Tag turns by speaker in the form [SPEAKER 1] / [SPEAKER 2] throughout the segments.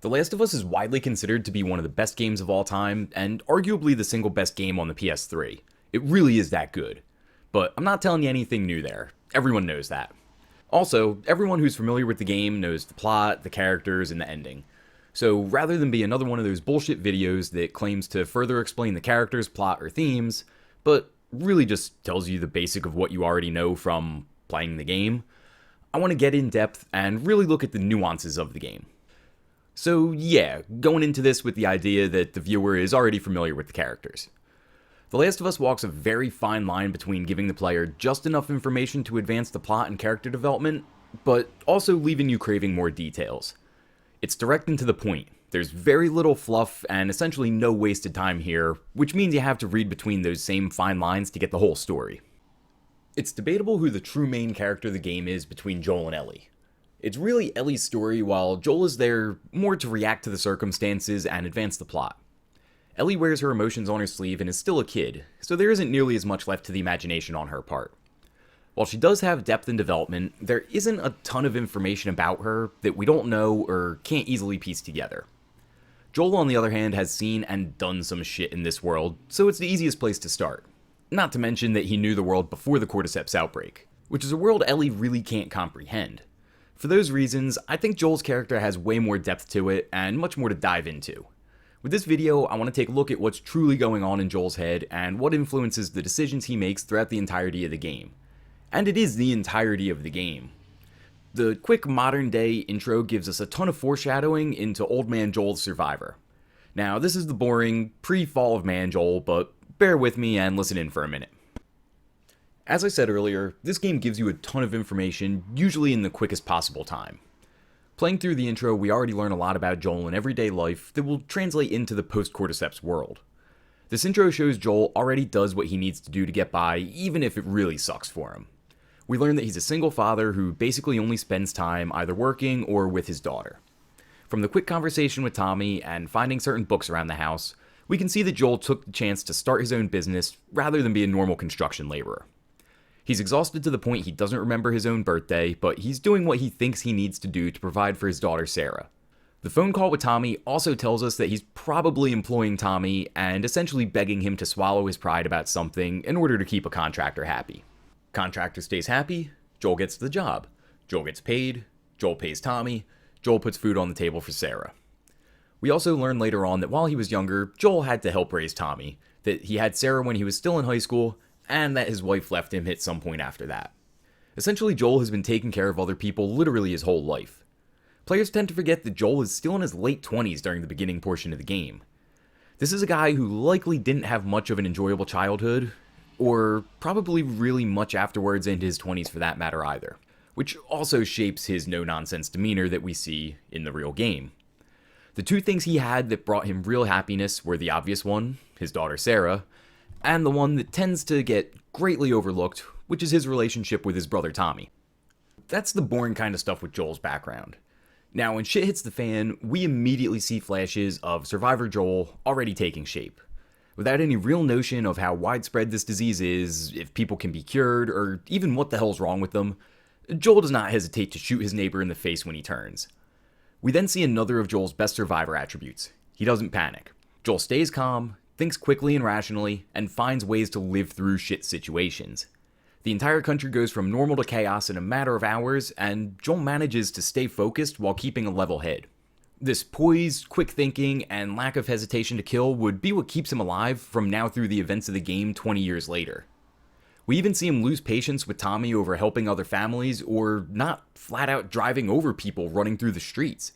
[SPEAKER 1] The Last of Us is widely considered to be one of the best games of all time, and arguably the single best game on the PS3. It really is that good. But I'm not telling you anything new there. Everyone knows that. Also, everyone who's familiar with the game knows the plot, the characters, and the ending. So rather than be another one of those bullshit videos that claims to further explain the characters, plot, or themes, but really just tells you the basic of what you already know from playing the game, I want to get in depth and really look at the nuances of the game. So yeah, going into this with the idea that the viewer is already familiar with the characters. The Last of Us walks a very fine line between giving the player just enough information to advance the plot and character development, but also leaving you craving more details. It's direct and to the point. There's very little fluff and essentially no wasted time here, which means you have to read between those same fine lines to get the whole story. It's debatable who the true main character of the game is between Joel and Ellie. It's really Ellie's story, while Joel is there more to react to the circumstances and advance the plot. Ellie wears her emotions on her sleeve and is still a kid, so there isn't nearly as much left to the imagination on her part. While she does have depth and development, there isn't a ton of information about her that we don't know or can't easily piece together. Joel, on the other hand, has seen and done some shit in this world, so it's the easiest place to start. Not to mention that he knew the world before the Cordyceps outbreak, which is a world Ellie really can't comprehend. For those reasons, I think Joel's character has way more depth to it and much more to dive into. With this video, I want to take a look at what's truly going on in Joel's head and what influences the decisions he makes throughout the entirety of the game. And it is the entirety of the game. The quick modern day intro gives us a ton of foreshadowing into Old Man Joel's survivor. Now, this is the boring, pre-Fall of Man Joel, but bear with me and listen in for a minute. As I said earlier, this game gives you a ton of information, usually in the quickest possible time. Playing through the intro, we already learn a lot about Joel in everyday life that will translate into the post-Cordyceps world. This intro shows Joel already does what he needs to do to get by, even if it really sucks for him. We learn that he's a single father who basically only spends time either working or with his daughter. From the quick conversation with Tommy and finding certain books around the house, we can see that Joel took the chance to start his own business rather than be a normal construction laborer. He's exhausted to the point he doesn't remember his own birthday, but he's doing what he thinks he needs to do to provide for his daughter Sarah. The phone call with Tommy also tells us that he's probably employing Tommy and essentially begging him to swallow his pride about something in order to keep a contractor happy. Contractor stays happy, Joel gets the job. Joel gets paid, Joel pays Tommy, Joel puts food on the table for Sarah. We also learn later on that while he was younger, Joel had to help raise Tommy, that he had Sarah when he was still in high school, and that his wife left him at some point after that. Essentially, Joel has been taking care of other people literally his whole life. Players tend to forget that Joel is still in his late 20s during the beginning portion of the game. This is a guy who likely didn't have much of an enjoyable childhood, or probably really much afterwards into his 20s for that matter either, which also shapes his no-nonsense demeanor that we see in the real game. The two things he had that brought him real happiness were the obvious one, his daughter Sarah, and the one that tends to get greatly overlooked, which is his relationship with his brother Tommy. That's the boring kind of stuff with Joel's background. Now, when shit hits the fan, we immediately see flashes of Survivor Joel already taking shape. Without any real notion of how widespread this disease is, if people can be cured, or even what the hell's wrong with them, Joel does not hesitate to shoot his neighbor in the face when he turns. We then see another of Joel's best Survivor attributes. He doesn't panic. Joel stays calm, thinks quickly and rationally, and finds ways to live through shit situations. The entire country goes from normal to chaos in a matter of hours, and Joel manages to stay focused while keeping a level head. This poise, quick thinking, and lack of hesitation to kill would be what keeps him alive from now through the events of the game 20 years later. We even see him lose patience with Tommy over helping other families, or not flat out driving over people running through the streets.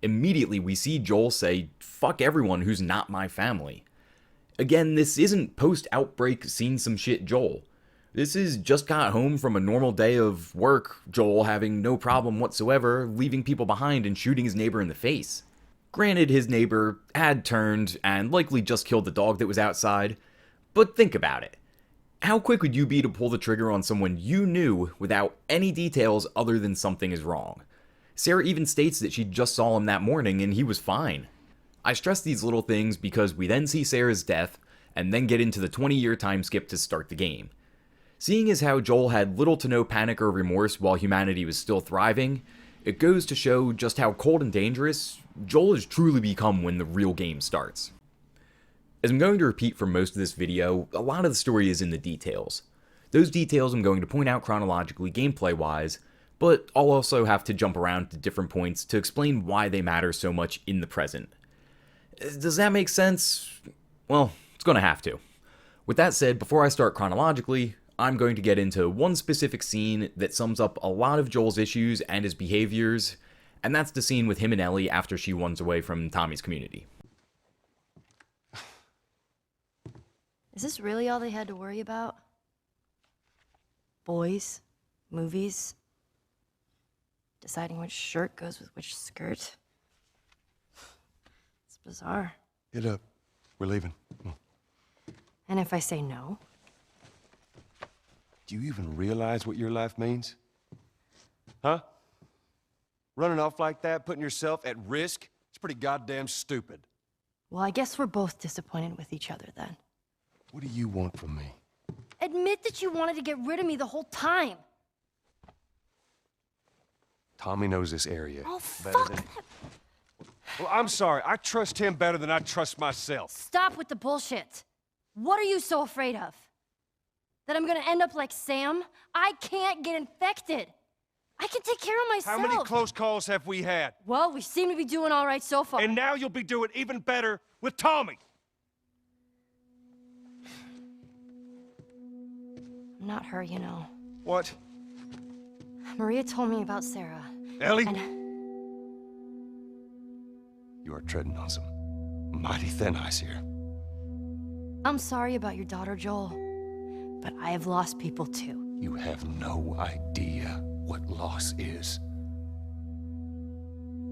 [SPEAKER 1] Immediately we see Joel say, "Fuck everyone who's not my family." Again, this isn't post-outbreak seen some shit Joel. This is just got home from a normal day of work, Joel having no problem whatsoever leaving people behind and shooting his neighbor in the face. Granted, his neighbor had turned and likely just killed the dog that was outside, but think about it. How quick would you be to pull the trigger on someone you knew without any details other than something is wrong? Sarah even states that she just saw him that morning and he was fine. I stress these little things because we then see Sarah's death, and then get into the 20-year time skip to start the game. Seeing as how Joel had little to no panic or remorse while humanity was still thriving, It goes to show just how cold and dangerous Joel has truly become when the real game starts. As I'm going to repeat for most of this video, a lot of the story is in the details. Those details I'm going to point out chronologically gameplay-wise, but I'll also have to jump around to different points to explain why they matter so much in the present. Does that make sense? Well, it's going to have to. With that said, before I start chronologically, I'm going to get into one specific scene that sums up a lot of Joel's issues and his behaviors, and that's the scene with him and Ellie after she runs away from Tommy's community.
[SPEAKER 2] Is this really all they had to worry about? Boys, movies, deciding which shirt goes with which skirt. It's bizarre.
[SPEAKER 3] Get up. We're leaving.
[SPEAKER 2] And if I say no?
[SPEAKER 3] Do you even realize what your life means? Huh? Running off like that, putting yourself at risk? It's pretty goddamn stupid.
[SPEAKER 2] Well, I guess we're both disappointed with each other then.
[SPEAKER 3] What do you want from me?
[SPEAKER 2] Admit that you wanted to get rid of me the whole time.
[SPEAKER 3] Tommy knows this area
[SPEAKER 2] Oh,
[SPEAKER 3] better
[SPEAKER 2] fuck
[SPEAKER 3] than...
[SPEAKER 2] that.
[SPEAKER 3] Well, I'm sorry. I trust him better than I trust myself.
[SPEAKER 2] Stop with the bullshit. What are you so afraid of? That I'm gonna end up like Sam? I can't get infected. I can take care of myself.
[SPEAKER 3] How many close calls have we had?
[SPEAKER 2] Well, we seem to be doing all right so far.
[SPEAKER 3] And now you'll be doing even better with Tommy.
[SPEAKER 2] I'm not her, you know.
[SPEAKER 3] What?
[SPEAKER 2] Maria told me about Sarah.
[SPEAKER 3] Ellie?
[SPEAKER 2] And
[SPEAKER 3] You are treading on some mighty thin ice here.
[SPEAKER 2] I'm sorry about your daughter, Joel. But I have lost people too.
[SPEAKER 3] You have no idea what loss is.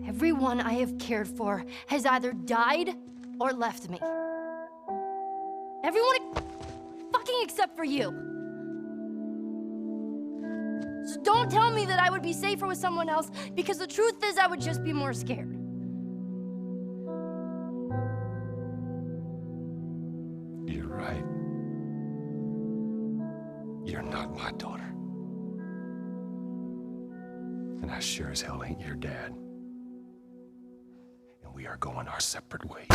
[SPEAKER 2] Everyone I have cared for has either died or left me. Everyone fucking except for you. So don't tell me that I would be safer with someone else, because the truth is I would just be more scared.
[SPEAKER 3] You're right. You're not my daughter. And I sure as hell ain't your dad. And we are going our separate ways.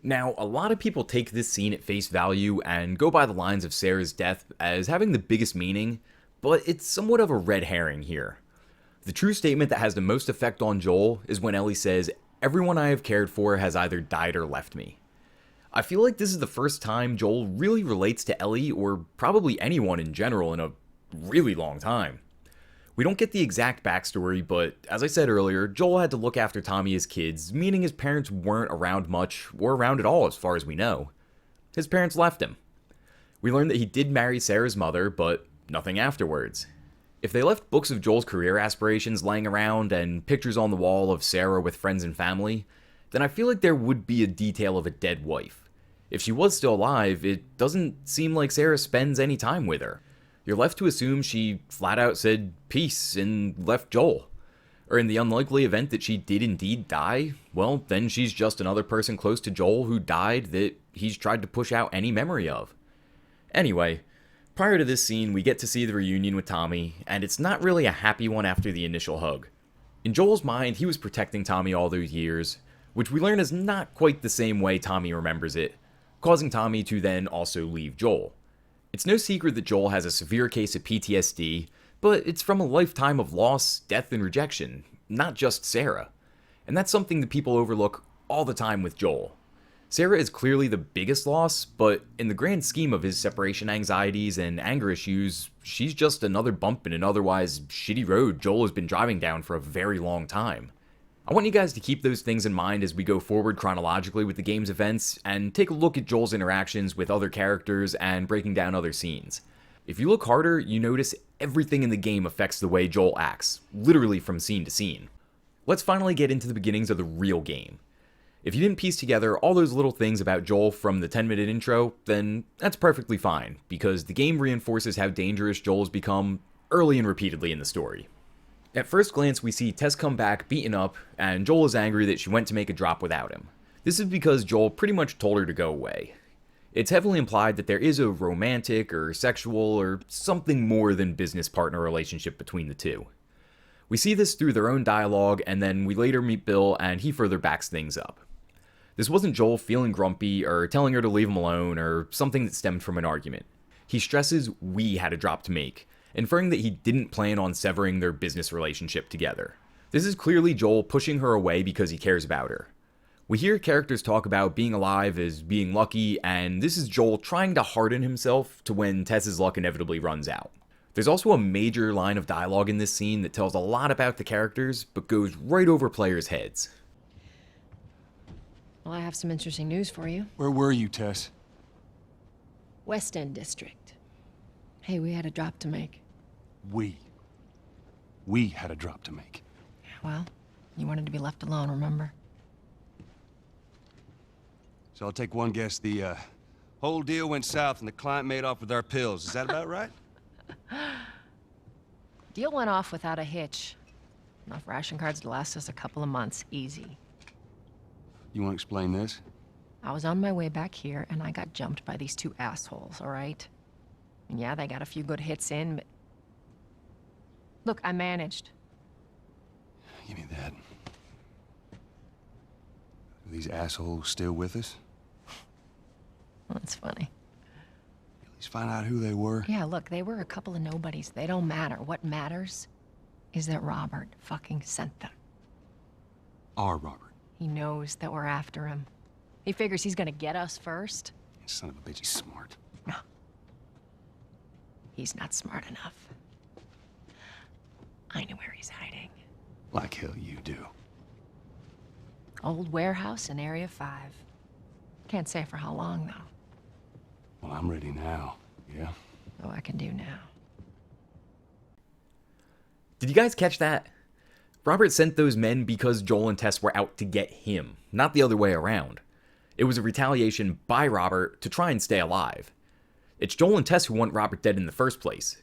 [SPEAKER 1] Now, a lot of people take this scene at face value and go by the lines of Sarah's death as having the biggest meaning, but it's somewhat of a red herring here. The true statement that has the most effect on Joel is when Ellie says, "Everyone I have cared for has either died or left me." I feel like this is the first time Joel really relates to Ellie, or probably anyone in general, in a really long time. We don't get the exact backstory, but as I said earlier, Joel had to look after Tommy as kids, meaning his parents weren't around much, or around at all as far as we know. His parents left him. We learned that he did marry Sarah's mother, but nothing afterwards. If they left books of Joel's career aspirations laying around and pictures on the wall of Sarah with friends and family, then I feel like there would be a detail of a dead wife. If she was still alive, it doesn't seem like Sarah spends any time with her. You're left to assume she flat out said peace and left Joel. Or in the unlikely event that she did indeed die, well, then she's just another person close to Joel who died that he's tried to push out any memory of. Anyway, prior to this scene, we get to see the reunion with Tommy, and it's not really a happy one after the initial hug. In Joel's mind, he was protecting Tommy all those years, which we learn is not quite the same way Tommy remembers it, causing Tommy to then also leave Joel. It's no secret that Joel has a severe case of PTSD, but it's from a lifetime of loss, death, and rejection, not just Sarah. And that's something that people overlook all the time with Joel. Sarah is clearly the biggest loss, but in the grand scheme of his separation anxieties and anger issues, she's just another bump in an otherwise shitty road Joel has been driving down for a very long time. I want you guys to keep those things in mind as we go forward chronologically with the game's events, and take a look at Joel's interactions with other characters and breaking down other scenes. If you look harder, you notice everything in the game affects the way Joel acts, literally from scene to scene. Let's finally get into the beginnings of the real game. If you didn't piece together all those little things about Joel from the 10-minute intro, then that's perfectly fine, because the game reinforces how dangerous Joel has become early and repeatedly in the story. At first glance, we see Tess come back beaten up, and Joel is angry that she went to make a drop without him. This is because Joel pretty much told her to go away. It's heavily implied that there is a romantic or sexual or something more than business partner relationship between the two. We see this through their own dialogue, and then we later meet Bill, and he further backs things up. This wasn't Joel feeling grumpy or telling her to leave him alone or something that stemmed from an argument. He stresses we had a drop to make, inferring that he didn't plan on severing their business relationship together. This is clearly Joel pushing her away because he cares about her. We hear characters talk about being alive as being lucky, and this is Joel trying to harden himself to when Tess's luck inevitably runs out. There's also a major line of dialogue in this scene that tells a lot about the characters, but goes right over players' heads.
[SPEAKER 4] Well, I have some interesting news for you.
[SPEAKER 3] Where were you, Tess?
[SPEAKER 4] West End District. Hey, we had a drop to make.
[SPEAKER 3] We had a drop to make.
[SPEAKER 4] Well, you wanted to be left alone, remember?
[SPEAKER 3] So I'll take one guess. The whole deal went south and the client made off with our pills. Is that about right?
[SPEAKER 4] Deal went off without a hitch. Enough ration cards to last us a couple of months, easy.
[SPEAKER 3] You want to explain this?
[SPEAKER 4] I was on my way back here, and I got jumped by these two assholes, all right? And yeah, they got a few good hits in, but... Look, I managed.
[SPEAKER 3] Give me that. Are these assholes still with us?
[SPEAKER 4] That's funny.
[SPEAKER 3] At least find out who they were.
[SPEAKER 4] Yeah, look, they were a couple of nobodies. They don't matter. What matters is that Robert fucking sent them.
[SPEAKER 3] Our Robert.
[SPEAKER 4] He knows that we're after him. He figures he's gonna get us first.
[SPEAKER 3] Son of a bitch, he's smart.
[SPEAKER 4] No. He's not smart enough. I know where he's hiding.
[SPEAKER 3] Like hell you do.
[SPEAKER 4] Old warehouse in Area 5. Can't say for how long, though.
[SPEAKER 3] Well, I'm ready now. Yeah?
[SPEAKER 4] Oh, I can do now.
[SPEAKER 1] Did you guys catch that? Robert sent those men because Joel and Tess were out to get him, not the other way around. It was a retaliation by Robert to try and stay alive. It's Joel and Tess who want Robert dead in the first place.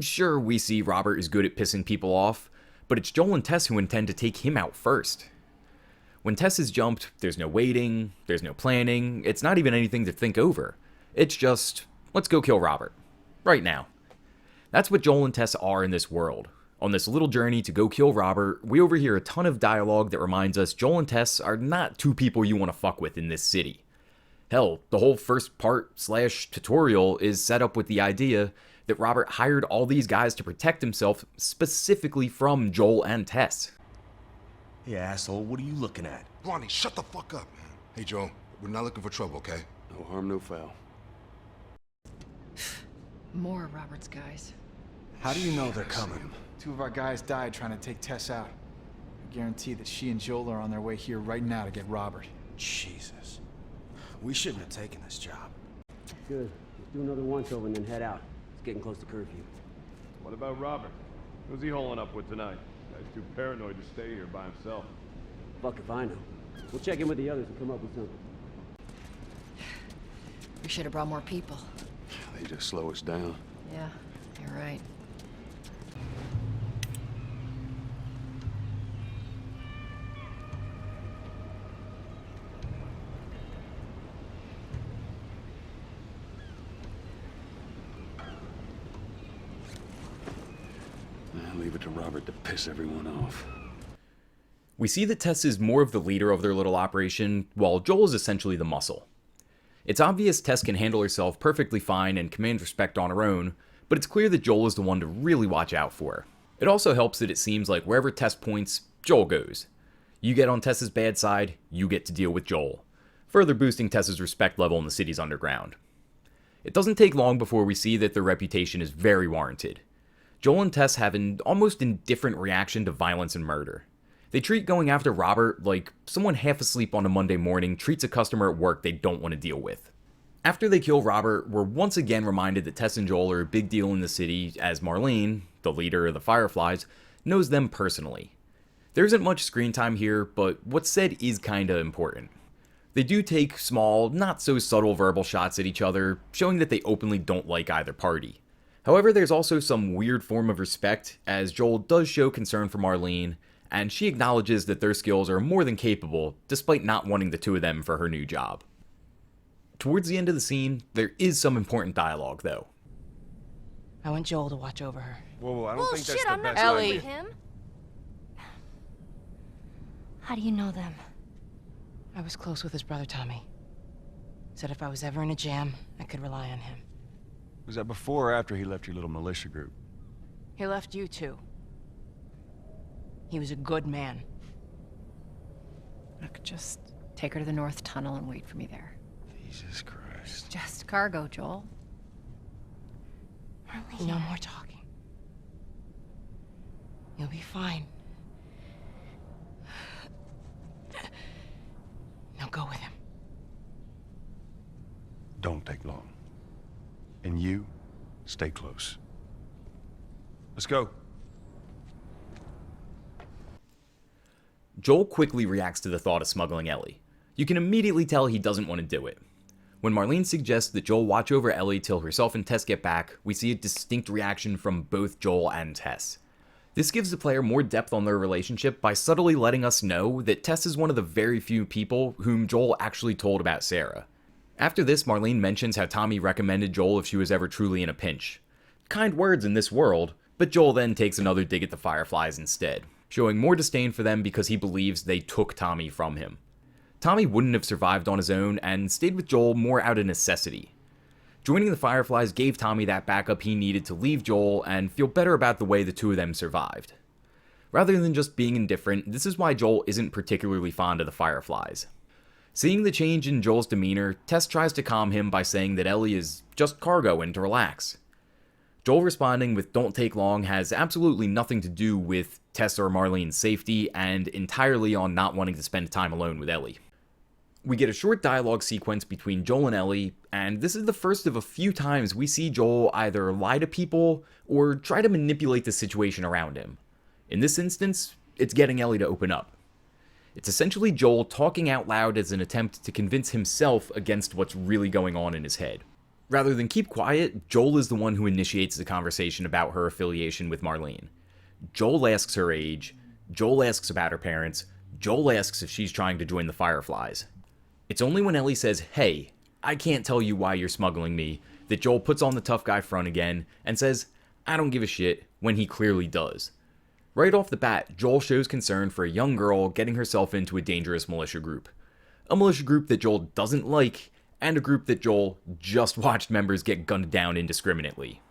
[SPEAKER 1] Sure, we see Robert is good at pissing people off, but it's Joel and Tess who intend to take him out first. When Tess is jumped, there's no waiting, there's no planning, it's not even anything to think over. It's just, let's go kill Robert. Right now. That's what Joel and Tess are in this world. On this little journey to go kill Robert, we overhear a ton of dialogue that reminds us Joel and Tess are not two people you want to fuck with in this city. Hell, the whole first part/tutorial is set up with the idea that Robert hired all these guys to protect himself specifically from Joel and Tess.
[SPEAKER 5] Hey, asshole, what are you looking at?
[SPEAKER 6] Ronnie, shut the fuck up, man. Hey, Joe, we're not looking for trouble, okay?
[SPEAKER 3] No harm, no foul.
[SPEAKER 4] More of Robert's guys.
[SPEAKER 7] How do you know they're coming? Two of our guys died trying to take Tess out. I guarantee that she and Joel are on their way here right now to get Robert.
[SPEAKER 5] Jesus. We shouldn't have taken this job.
[SPEAKER 8] Good. Let's do another once-over and then head out. It's getting close to curfew.
[SPEAKER 9] What about Robert? Who's he holing up with tonight? Guy's too paranoid to stay here by himself.
[SPEAKER 8] Fuck if I know. We'll check in with the others and come up with something.
[SPEAKER 4] We should have brought more people.
[SPEAKER 3] They just slow us down.
[SPEAKER 4] Yeah, you're right.
[SPEAKER 3] Leave it to Robert to piss everyone off.
[SPEAKER 1] We see that Tess is more of the leader of their little operation, while Joel is essentially the muscle. It's obvious Tess can handle herself perfectly fine and command respect on her own, but it's clear that Joel is the one to really watch out for. It also helps that it seems like wherever Tess points, Joel goes. You get on Tess's bad side, you get to deal with Joel, further boosting Tess's respect level in the city's underground. It doesn't take long before we see that their reputation is very warranted. Joel and Tess have an almost indifferent reaction to violence and murder. They treat going after Robert like someone half asleep on a Monday morning treats a customer at work they don't want to deal with. After they kill Robert, we're once again reminded that Tess and Joel are a big deal in the city, as Marlene, the leader of the Fireflies, knows them personally. There isn't much screen time here, but what's said is kinda important. They do take small, not so subtle verbal shots at each other, showing that they openly don't like either party. However, there's also some weird form of respect, as Joel does show concern for Marlene, and she acknowledges that their skills are more than capable, despite not wanting the two of them for her new job. Towards the end of the scene, there is some important dialogue, though.
[SPEAKER 10] I want Joel to watch over her.
[SPEAKER 3] Whoa, I don't think that's
[SPEAKER 2] Bullshit,
[SPEAKER 3] the
[SPEAKER 2] I'm not
[SPEAKER 3] best
[SPEAKER 2] going
[SPEAKER 4] Ellie.
[SPEAKER 2] with him. How do you know them?
[SPEAKER 10] I was close with his brother, Tommy. Said if I was ever in a jam, I could rely on him.
[SPEAKER 3] Was that before or after he left your little militia group?
[SPEAKER 10] He left you too. He was a good man.
[SPEAKER 4] Look, just take her to the North Tunnel and wait for me there.
[SPEAKER 3] Jesus Christ.
[SPEAKER 4] Just cargo, Joel.
[SPEAKER 2] Marlene.
[SPEAKER 10] No more talking. You'll be fine. Now go with him.
[SPEAKER 3] Don't take long. And you, stay close. Let's go.
[SPEAKER 1] Joel quickly reacts to the thought of smuggling Ellie. You can immediately tell he doesn't want to do it. When Marlene suggests that Joel watch over Ellie till herself and Tess get back, we see a distinct reaction from both Joel and Tess. This gives the player more depth on their relationship by subtly letting us know that Tess is one of the very few people whom Joel actually told about Sarah. After this, Marlene mentions how Tommy recommended Joel if she was ever truly in a pinch. Kind words in this world, but Joel then takes another dig at the Fireflies instead, showing more disdain for them because he believes they took Tommy from him. Tommy wouldn't have survived on his own and stayed with Joel more out of necessity. Joining the Fireflies gave Tommy that backup he needed to leave Joel and feel better about the way the two of them survived. Rather than just being indifferent, this is why Joel isn't particularly fond of the Fireflies. Seeing the change in Joel's demeanor, Tess tries to calm him by saying that Ellie is just cargo and to relax. Joel responding with "don't take long" has absolutely nothing to do with Tess or Marlene's safety and entirely on not wanting to spend time alone with Ellie. We get a short dialogue sequence between Joel and Ellie, and this is the first of a few times we see Joel either lie to people or try to manipulate the situation around him. In this instance, it's getting Ellie to open up. It's essentially Joel talking out loud as an attempt to convince himself against what's really going on in his head. Rather than keep quiet, Joel is the one who initiates the conversation about her affiliation with Marlene. Joel asks her age, Joel asks about her parents, Joel asks if she's trying to join the Fireflies. It's only when Ellie says, "Hey, I can't tell you why you're smuggling me," that Joel puts on the tough guy front again and says, "I don't give a shit," when he clearly does. Right off the bat, Joel shows concern for a young girl getting herself into a dangerous militia group. A militia group that Joel doesn't like, and a group that Joel just watched members get gunned down indiscriminately.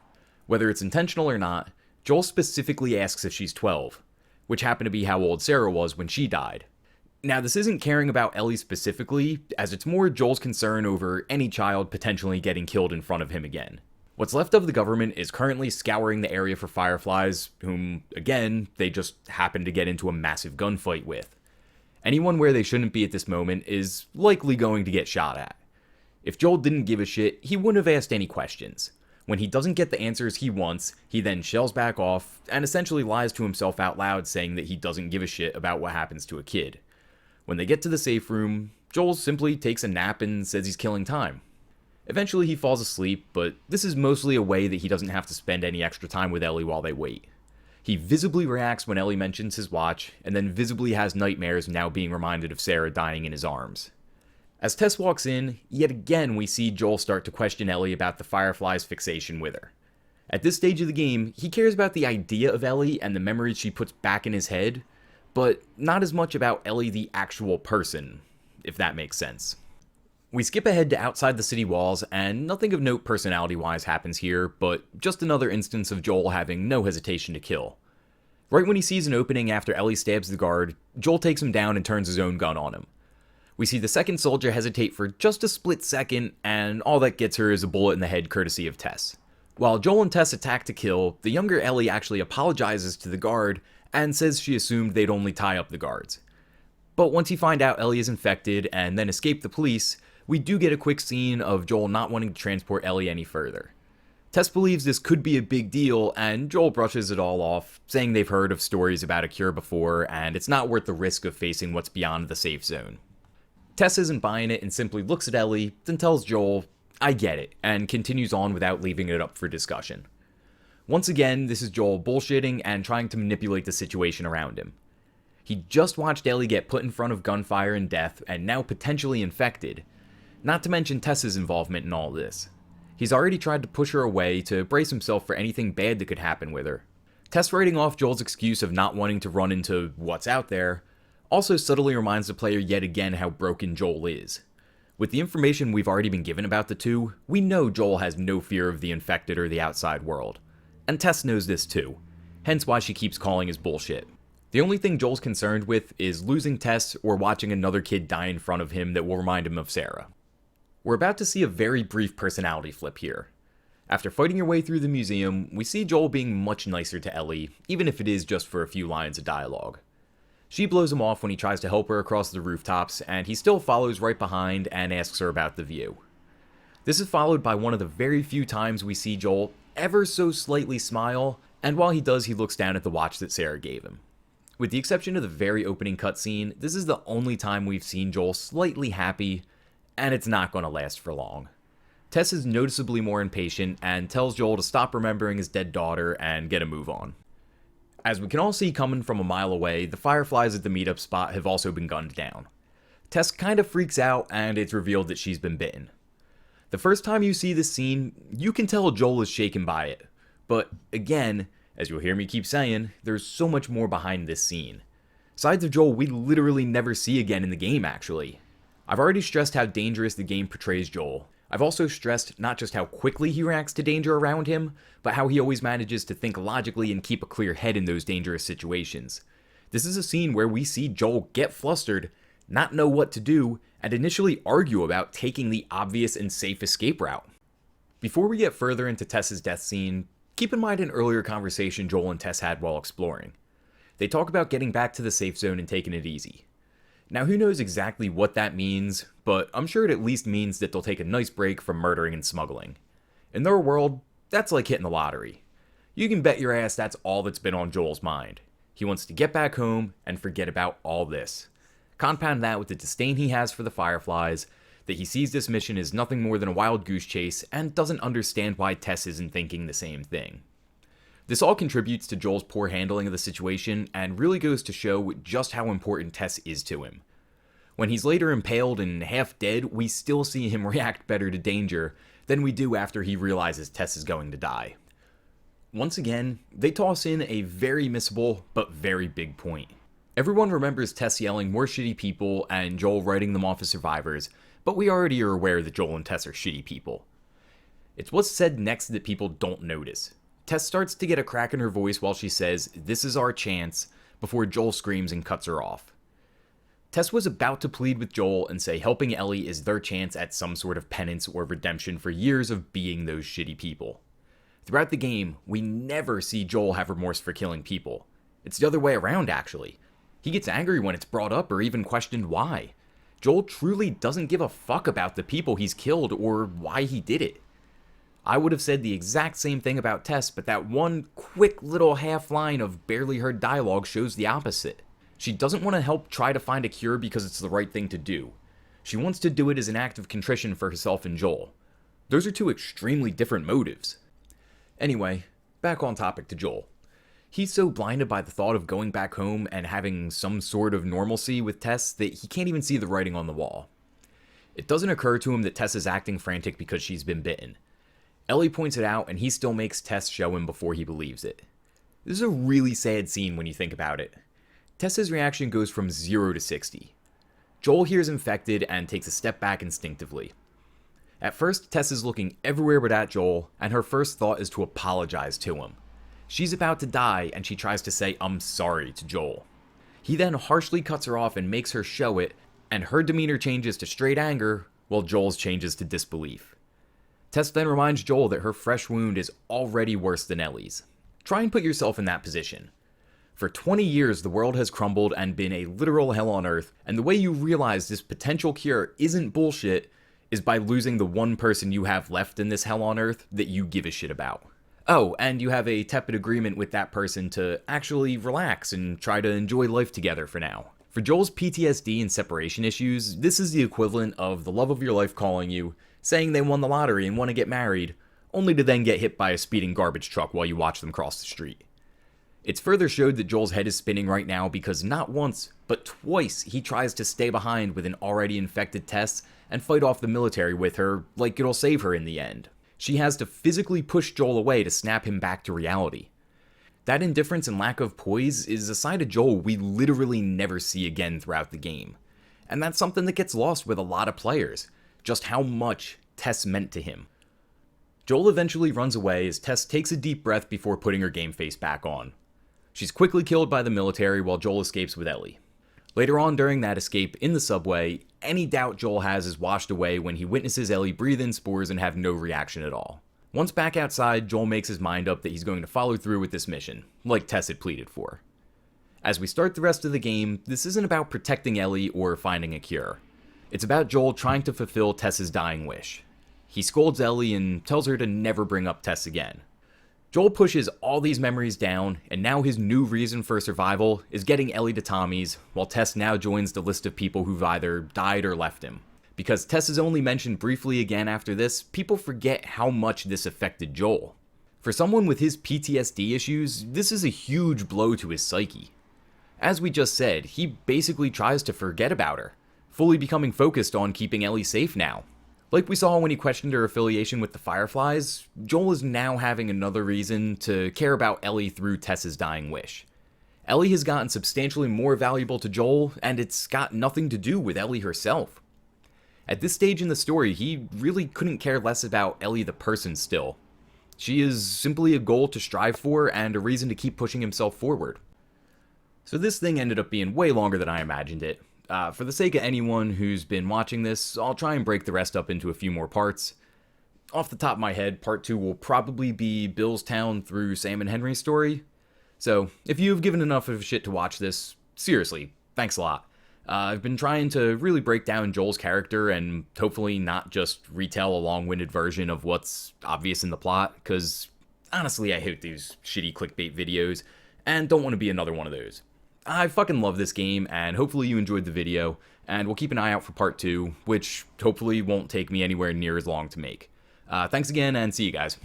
[SPEAKER 1] Whether it's intentional or not, Joel specifically asks if she's 12, which happened to be how old Sarah was when she died. Now, this isn't caring about Ellie specifically, as it's more Joel's concern over any child potentially getting killed in front of him again. What's left of the government is currently scouring the area for Fireflies, whom, again, they just happen to get into a massive gunfight with. Anyone where they shouldn't be at this moment is likely going to get shot at. If Joel didn't give a shit, he wouldn't have asked any questions. When he doesn't get the answers he wants, he then shells back off and essentially lies to himself out loud saying that he doesn't give a shit about what happens to a kid. When they get to the safe room, Joel simply takes a nap and says he's killing time. Eventually he falls asleep, but this is mostly a way that he doesn't have to spend any extra time with Ellie while they wait. He visibly reacts when Ellie mentions his watch, and then visibly has nightmares now being reminded of Sarah dying in his arms. As Tess walks in, yet again we see Joel start to question Ellie about the Firefly's fixation with her. At this stage of the game, he cares about the idea of Ellie and the memories she puts back in his head, but not as much about Ellie the actual person, if that makes sense. We skip ahead to outside the city walls, and nothing of note personality-wise happens here, but just another instance of Joel having no hesitation to kill. Right when he sees an opening after Ellie stabs the guard, Joel takes him down and turns his own gun on him. We see the second soldier hesitate for just a split second, and all that gets her is a bullet in the head courtesy of Tess. While Joel and Tess attack to kill, the younger Ellie actually apologizes to the guard and says she assumed they'd only tie up the guards. But once you find out Ellie is infected and then escape the police, we do get a quick scene of Joel not wanting to transport Ellie any further. Tess believes this could be a big deal, and Joel brushes it all off, saying they've heard of stories about a cure before, and it's not worth the risk of facing what's beyond the safe zone. Tess isn't buying it and simply looks at Ellie, then tells Joel, "I get it," and continues on without leaving it up for discussion. Once again, this is Joel bullshitting and trying to manipulate the situation around him. He just watched Ellie get put in front of gunfire and death, and now potentially infected. Not to mention Tess's involvement in all this. He's already tried to push her away to brace himself for anything bad that could happen with her. Tess writing off Joel's excuse of not wanting to run into what's out there also subtly reminds the player yet again how broken Joel is. With the information we've already been given about the two, we know Joel has no fear of the infected or the outside world. And Tess knows this too, hence why she keeps calling his bullshit. The only thing Joel's concerned with is losing Tess or watching another kid die in front of him that will remind him of Sarah. We're about to see a very brief personality flip here. After fighting your way through the museum, we see Joel being much nicer to Ellie, even if it is just for a few lines of dialogue. She blows him off when he tries to help her across the rooftops, and he still follows right behind and asks her about the view. This is followed by one of the very few times we see Joel ever so slightly smile, and while he does, he looks down at the watch that Sarah gave him. With the exception of the very opening cutscene, this is the only time we've seen Joel slightly happy, and it's not going to last for long. Tess is noticeably more impatient and tells Joel to stop remembering his dead daughter and get a move on. As we can all see coming from a mile away, the Fireflies at the meetup spot have also been gunned down. Tess kind of freaks out and it's revealed that she's been bitten. The first time you see this scene, you can tell Joel is shaken by it. But again, as you'll hear me keep saying, there's so much more behind this scene. Sides of Joel we literally never see again in the game actually. I've already stressed how dangerous the game portrays Joel. I've also stressed not just how quickly he reacts to danger around him, but how he always manages to think logically and keep a clear head in those dangerous situations. This is a scene where we see Joel get flustered, not know what to do, and initially argue about taking the obvious and safe escape route. Before we get further into Tess's death scene, keep in mind an earlier conversation Joel and Tess had while exploring. They talk about getting back to the safe zone and taking it easy. Now who knows exactly what that means, but I'm sure it at least means that they'll take a nice break from murdering and smuggling. In their world, that's like hitting the lottery. You can bet your ass that's all that's been on Joel's mind. He wants to get back home and forget about all this. Compound that with the disdain he has for the Fireflies, that he sees this mission as nothing more than a wild goose chase and doesn't understand why Tess isn't thinking the same thing. This all contributes to Joel's poor handling of the situation and really goes to show just how important Tess is to him. When he's later impaled and half dead, we still see him react better to danger than we do after he realizes Tess is going to die. Once again, they toss in a very missable but very big point. Everyone remembers Tess yelling more shitty people and Joel writing them off as survivors, but we already are aware that Joel and Tess are shitty people. It's what's said next that people don't notice. Tess starts to get a crack in her voice while she says, "This is our chance," before Joel screams and cuts her off. Tess was about to plead with Joel and say helping Ellie is their chance at some sort of penance or redemption for years of being those shitty people. Throughout the game, we never see Joel have remorse for killing people. It's the other way around, actually. He gets angry when it's brought up or even questioned why. Joel truly doesn't give a fuck about the people he's killed or why he did it. I would have said the exact same thing about Tess, but that one quick little half line of barely heard dialogue shows the opposite. She doesn't want to help try to find a cure because it's the right thing to do. She wants to do it as an act of contrition for herself and Joel. Those are two extremely different motives. Anyway, back on topic to Joel. He's so blinded by the thought of going back home and having some sort of normalcy with Tess that he can't even see the writing on the wall. It doesn't occur to him that Tess is acting frantic because she's been bitten. Ellie points it out and he still makes Tess show him before he believes it. This is a really sad scene when you think about it. Tess's reaction goes from 0 to 60. Joel hears infected and takes a step back instinctively. At first, Tess is looking everywhere but at Joel, and her first thought is to apologize to him. She's about to die and she tries to say "I'm sorry" to Joel. He then harshly cuts her off and makes her show it, and her demeanor changes to straight anger, while Joel's changes to disbelief. Tess then reminds Joel that her fresh wound is already worse than Ellie's. Try and put yourself in that position. For 20 years, the world has crumbled and been a literal hell on earth, and the way you realize this potential cure isn't bullshit is by losing the one person you have left in this hell on earth that you give a shit about. Oh, and you have a tepid agreement with that person to actually relax and try to enjoy life together for now. For Joel's PTSD and separation issues, this is the equivalent of the love of your life calling you, saying they won the lottery and want to get married, only to then get hit by a speeding garbage truck while you watch them cross the street. It's further showed that Joel's head is spinning right now because not once, but twice he tries to stay behind with an already infected Tess and fight off the military with her like it'll save her in the end. She has to physically push Joel away to snap him back to reality. That indifference and lack of poise is a side of Joel we literally never see again throughout the game. And that's something that gets lost with a lot of players, just how much Tess meant to him. Joel eventually runs away as Tess takes a deep breath before putting her game face back on. She's quickly killed by the military while Joel escapes with Ellie. Later on during that escape in the subway, any doubt Joel has is washed away when he witnesses Ellie breathe in spores and have no reaction at all. Once back outside, Joel makes his mind up that he's going to follow through with this mission, like Tess had pleaded for. As we start the rest of the game, this isn't about protecting Ellie or finding a cure. It's about Joel trying to fulfill Tess's dying wish. He scolds Ellie and tells her to never bring up Tess again. Joel pushes all these memories down, and now his new reason for survival is getting Ellie to Tommy's, while Tess now joins the list of people who've either died or left him. Because Tess is only mentioned briefly again after this, people forget how much this affected Joel. For someone with his PTSD issues, this is a huge blow to his psyche. As we just said, he basically tries to forget about her, fully becoming focused on keeping Ellie safe now. Like we saw when he questioned her affiliation with the Fireflies, Joel is now having another reason to care about Ellie through Tess's dying wish. Ellie has gotten substantially more valuable to Joel, and it's got nothing to do with Ellie herself. At this stage in the story, he really couldn't care less about Ellie the person still. She is simply a goal to strive for and a reason to keep pushing himself forward. So this thing ended up being way longer than I imagined it. For the sake of anyone who's been watching this, I'll try and break the rest up into a few more parts. Off the top of my head, part 2 will probably be Billstown through Sam and Henry's story. So, if you've given enough of a shit to watch this, seriously, thanks a lot. I've been trying to really break down Joel's character and hopefully not just retell a long-winded version of what's obvious in the plot, because honestly I hate these shitty clickbait videos and don't want to be another one of those. I fucking love this game, and hopefully you enjoyed the video, and we'll keep an eye out for part 2, which hopefully won't take me anywhere near as long to make. Thanks again, and see you guys.